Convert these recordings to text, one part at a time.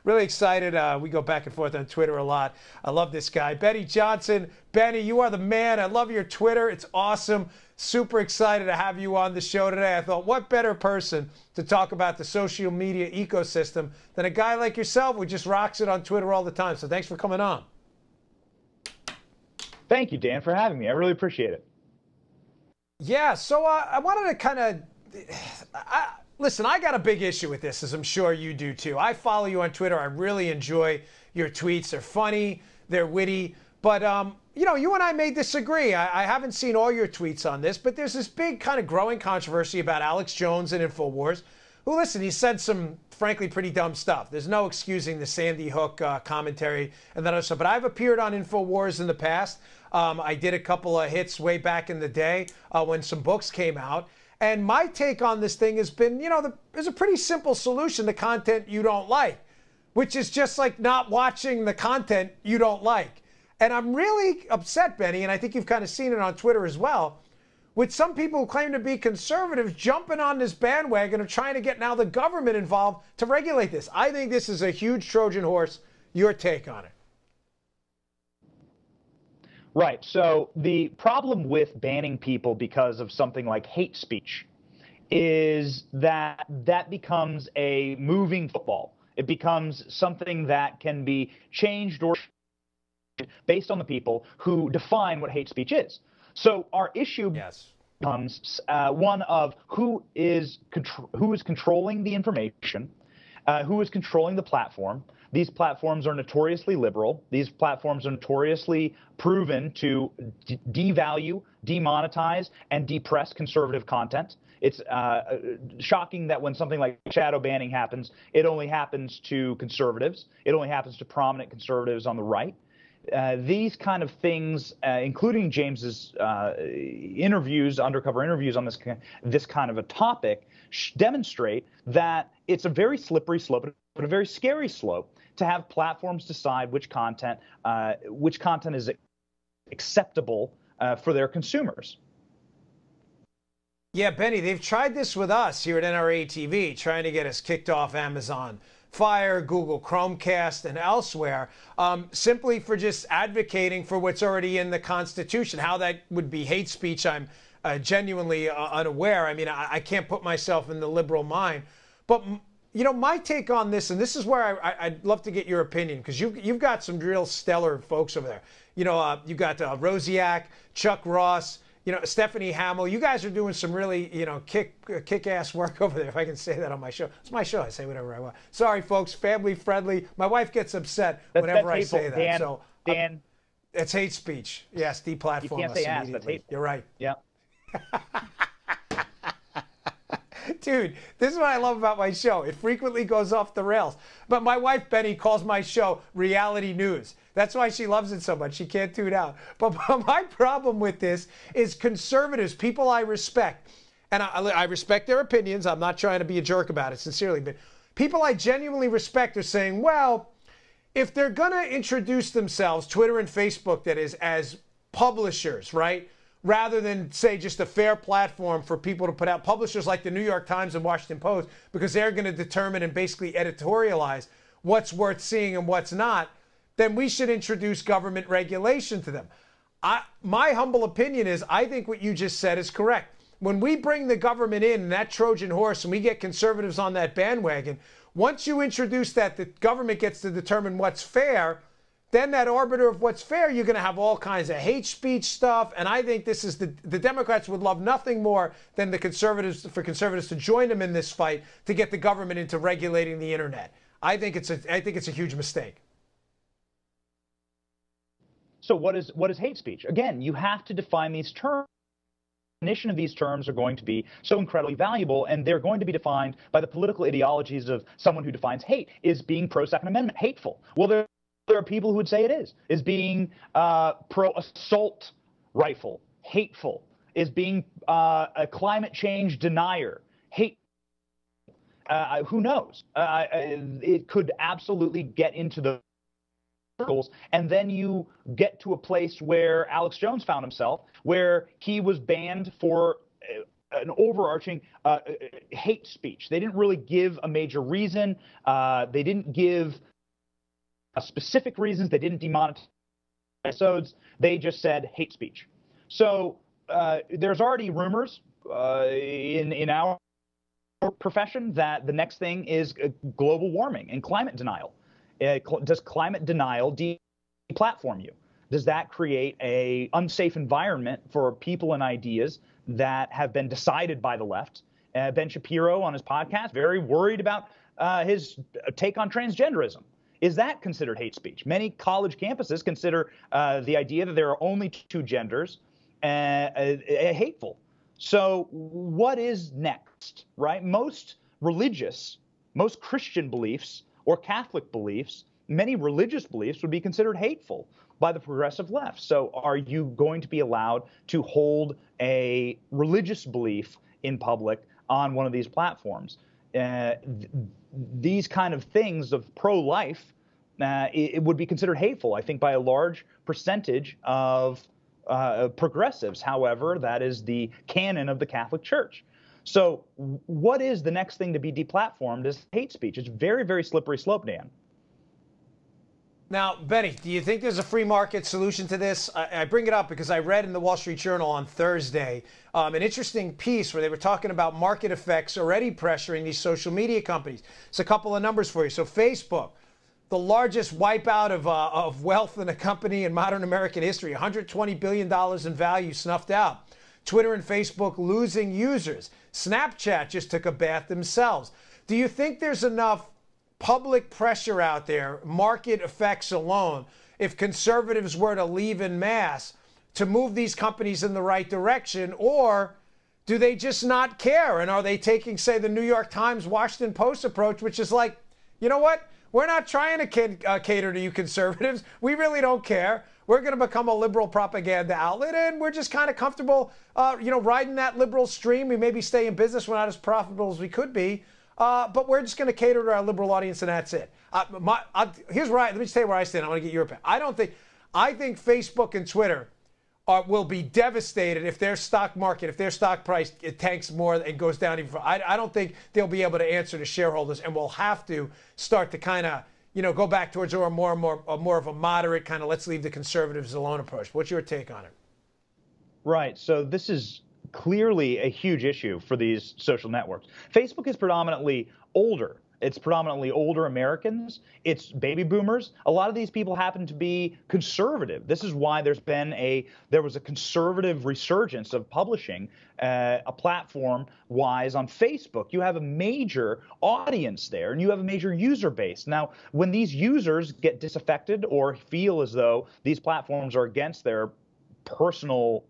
Really excited. We go back and forth on Twitter a lot. I love this guy. Benny Johnson. Benny, you are the man. I love your Twitter. It's awesome. Super excited to have you on the show today. I thought, what better person to talk about the social media ecosystem than a guy like yourself who just rocks it on Twitter all the time. So thanks for coming on. Thank you, Dan, for having me. I really appreciate it. Yeah, so I wanted to kind of... Listen, I got a big issue with this, as I'm sure you do too. I follow you on Twitter. I really enjoy your tweets. They're funny, they're witty. But, you know, you and I may disagree. I haven't seen all your tweets on this, but there's this big kind of growing controversy about Alex Jones and InfoWars, who, listen, he said some, frankly, pretty dumb stuff. There's no excusing the Sandy Hook commentary and that other stuff. But I've appeared on InfoWars in the past. I did a couple of hits way back in the day when some books came out. And my take on this thing has been, you know, there's a pretty simple solution to content you don't like, which is just like not watching the content you don't like. And I'm really upset, Benny, and I think you've kind of seen it on Twitter as well, with some people who claim to be conservatives jumping on this bandwagon of trying to get now the government involved to regulate this. I think this is a huge Trojan horse. Your take on it? Right. So the problem with banning people because of something like hate speech is that that becomes a moving football. It becomes something that can be changed or based on the people who define what hate speech is. So our issue becomes one of who is controlling the information, who is controlling the platform. These platforms are notoriously liberal. These platforms are notoriously proven to devalue, demonetize, and depress conservative content. It's shocking that when something like shadow banning happens, it only happens to conservatives. It only happens to prominent conservatives on the right. These kind of things, including James's interviews, undercover interviews on this kind of a topic, demonstrate that it's a very slippery slope, but a very scary slope to have platforms decide which content is acceptable for their consumers. Yeah, Benny, they've tried this with us here at NRATV, trying to get us kicked off Amazon Fire, Google Chromecast, and elsewhere, simply for just advocating for what's already in the Constitution. How that would be hate speech, I'm genuinely unaware. I mean, I can't put myself in the liberal mind. But, you know, my take on this, and this is where I'd love to get your opinion, because you've got some real stellar folks over there. You know, you've got Rosiak, Chuck Ross, you know, Stephanie Hamill. You guys are doing some really, you know, kick-ass work over there, if I can say that on my show. It's my show. I say whatever I want. Sorry, folks. Family friendly. My wife gets upset whenever I say that. Dan, it's hate speech. Yes, deplatform us. You can't say ass. That's hateful. You're right. Yeah. Dude, this is what I love about my show. It frequently goes off the rails. But my wife, Benny, calls my show reality news. That's why she loves it so much. She can't tune out. But my problem with this is conservatives, people I respect, and I respect their opinions. I'm not trying to be a jerk about it, sincerely. But people I genuinely respect are saying, well, if they're going to introduce themselves, Twitter and Facebook, that is, as publishers, right? Rather than, say, just a fair platform for people to put out, publishers like the New York Times and Washington Post, because they're going to determine and basically editorialize what's worth seeing and what's not, then we should introduce government regulation to them. My humble opinion is I think what you just said is correct. When we bring the government in, that Trojan horse, and we get conservatives on that bandwagon, once you introduce that, the government gets to determine what's fair, then that arbiter of what's fair, you're going to have all kinds of hate speech stuff. And I think this is the Democrats would love nothing more than for conservatives to join them in this fight to get the government into regulating the internet. I think it's a huge mistake. So what is hate speech? Again, you have to define these terms. The definition of these terms are going to be so incredibly valuable, and they're going to be defined by the political ideologies of someone who defines hate. Is being pro-Second Amendment hateful? Well, there are people who would say it is. Is being pro-assault rifle hateful? Is being a climate change denier hateful? Who knows? It could absolutely get into the circles, and then you get to a place where Alex Jones found himself, where he was banned for an overarching hate speech. They didn't really give a major reason. They didn't give specific reasons. They didn't demonetize episodes. They just said hate speech. So there's already rumors in our profession that the next thing is global warming and climate denial. Does climate denial deplatform you? Does that create an unsafe environment for people and ideas that have been decided by the left? Ben Shapiro on his podcast, very worried about his take on transgenderism. Is that considered hate speech? Many college campuses consider the idea that there are only two genders hateful. So what is next, right? Most Christian beliefs or Catholic beliefs, many religious beliefs would be considered hateful by the progressive left. So are you going to be allowed to hold a religious belief in public on one of these platforms? These kind of things of pro-life, it would be considered hateful, I think, by a large percentage of progressives. However, that is the canon of the Catholic Church. So what is the next thing to be deplatformed is hate speech. It's very, very slippery slope, Dan. Now, Benny, do you think there's a free market solution to this? I bring it up because I read in the Wall Street Journal on Thursday an interesting piece where they were talking about market effects already pressuring these social media companies. It's a couple of numbers for you. So Facebook, the largest wipeout of wealth in a company in modern American history, $120 billion in value snuffed out. Twitter and Facebook losing users. Snapchat just took a bath themselves. Do you think there's enough public pressure out there, market effects alone, if conservatives were to leave en masse, to move these companies in the right direction? Or do they just not care? And are they taking, say, the New York Times, Washington Post approach, which is like, you know what? We're not trying to cater to you conservatives. We really don't care. We're going to become a liberal propaganda outlet, and we're just kind of comfortable, riding that liberal stream. We maybe stay in business. We're not as profitable as we could be. But we're just going to cater to our liberal audience, and that's it. Here's where let me tell you where I stand. I want to get your opinion. I think Facebook and Twitter will be devastated if their stock market, if their stock price, it tanks more and goes down even further. I don't think they'll be able to answer to shareholders, and we'll have to start to kind of, go back towards more of a moderate kind of let's leave the conservatives alone approach. What's your take on it? Right. So this is clearly a huge issue for these social networks. Facebook is predominantly older. It's predominantly older Americans. It's baby boomers. A lot of these people happen to be conservative. This is why there was a conservative resurgence of publishing a platform-wise on Facebook. You have a major audience there, and you have a major user base. Now, when these users get disaffected or feel as though these platforms are against their personal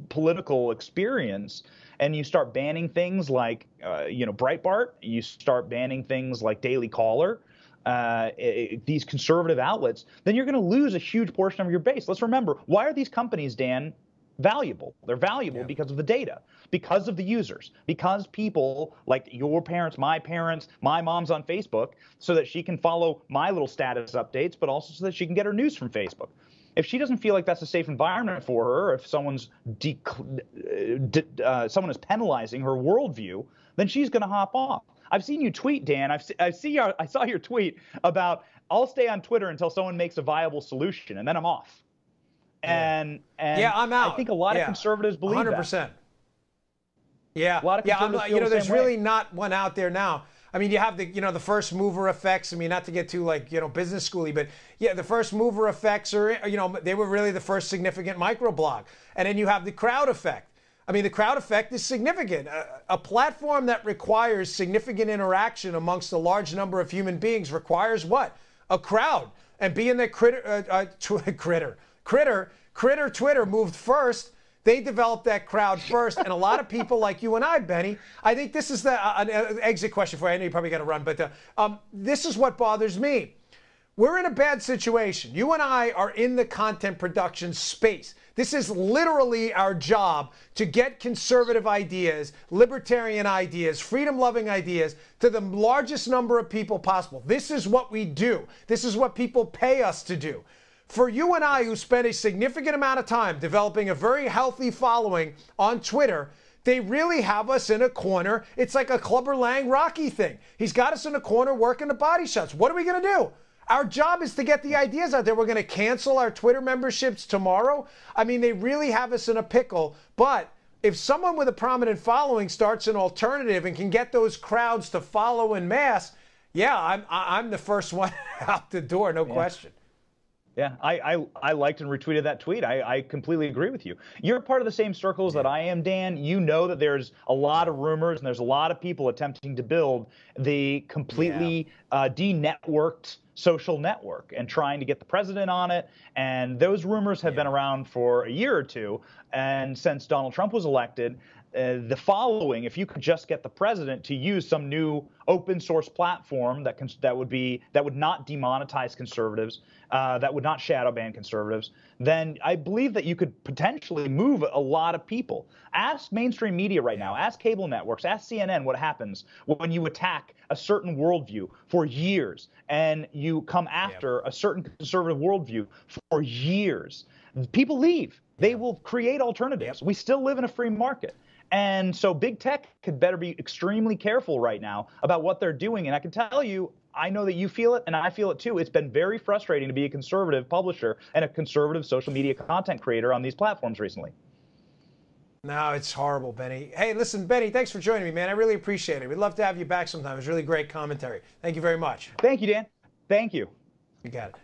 political experience, and you start banning things like, Breitbart, you start banning things like Daily Caller, these conservative outlets, then you're going to lose a huge portion of your base. Let's remember, why are these companies, Dan, valuable? They're valuable because of the data, because of the users, because people like your parents, my mom's on Facebook so that she can follow my little status updates, but also so that she can get her news from Facebook. If she doesn't feel like that's a safe environment for her, if someone is penalizing her worldview, then she's going to hop off. I've seen you tweet, Dan. I saw your tweet about I'll stay on Twitter until someone makes a viable solution, and then I'm off. And I'm out. I think a lot of conservatives believe 100%. That. Yeah, a lot of conservatives feel the there's same really way. not one out there now. I mean, you have the first mover effects. I mean, not to get too business schooly, but yeah, the first mover effects are, they were really the first significant microblog. And then you have the crowd effect. I mean, the crowd effect is significant. A platform that requires significant interaction amongst a large number of human beings requires what? A crowd. And being that Twitter moved first, they developed that crowd first, and a lot of people like you and I, Benny, I think this is an exit question for you. I know you probably got to run, but this is what bothers me. We're in a bad situation. You and I are in the content production space. This is literally our job to get conservative ideas, libertarian ideas, freedom-loving ideas to the largest number of people possible. This is what we do. This is what people pay us to do. For you and I, who spend a significant amount of time developing a very healthy following on Twitter, They really have us in a corner. It's like a Clubber Lang Rocky thing. He's got us in a corner working the body shots. What are we going to do? Our job is to get the ideas out there. We're going to cancel our Twitter memberships tomorrow. I mean, they really have us in a pickle. But if someone with a prominent following starts an alternative and can get those crowds to follow en masse, yeah, I'm the first one out the door, no question. Yeah, I liked and retweeted that tweet. I completely agree with you. You're part of the same circles that I am, Dan. You know that there's a lot of rumors and there's a lot of people attempting to build the completely de-networked social network and trying to get the president on it. And those rumors have been around for a year or two. And since Donald Trump was elected, the following, if you could just get the president to use some new open source platform that would not demonetize conservatives, that would not shadow ban conservatives, then I believe that you could potentially move a lot of people. Ask mainstream media right now, ask cable networks, ask CNN what happens when you attack a certain worldview for years and you come after a certain conservative worldview for years. People leave. They will create alternatives. We still live in a free market. And so big tech could better be extremely careful right now about what they're doing. And I can tell you, I know that you feel it and I feel it too. It's been very frustrating to be a conservative publisher and a conservative social media content creator on these platforms recently. No, it's horrible, Benny. Hey, listen, Benny, thanks for joining me, man. I really appreciate it. We'd love to have you back sometime. It was really great commentary. Thank you very much. Thank you, Dan. Thank you. You got it.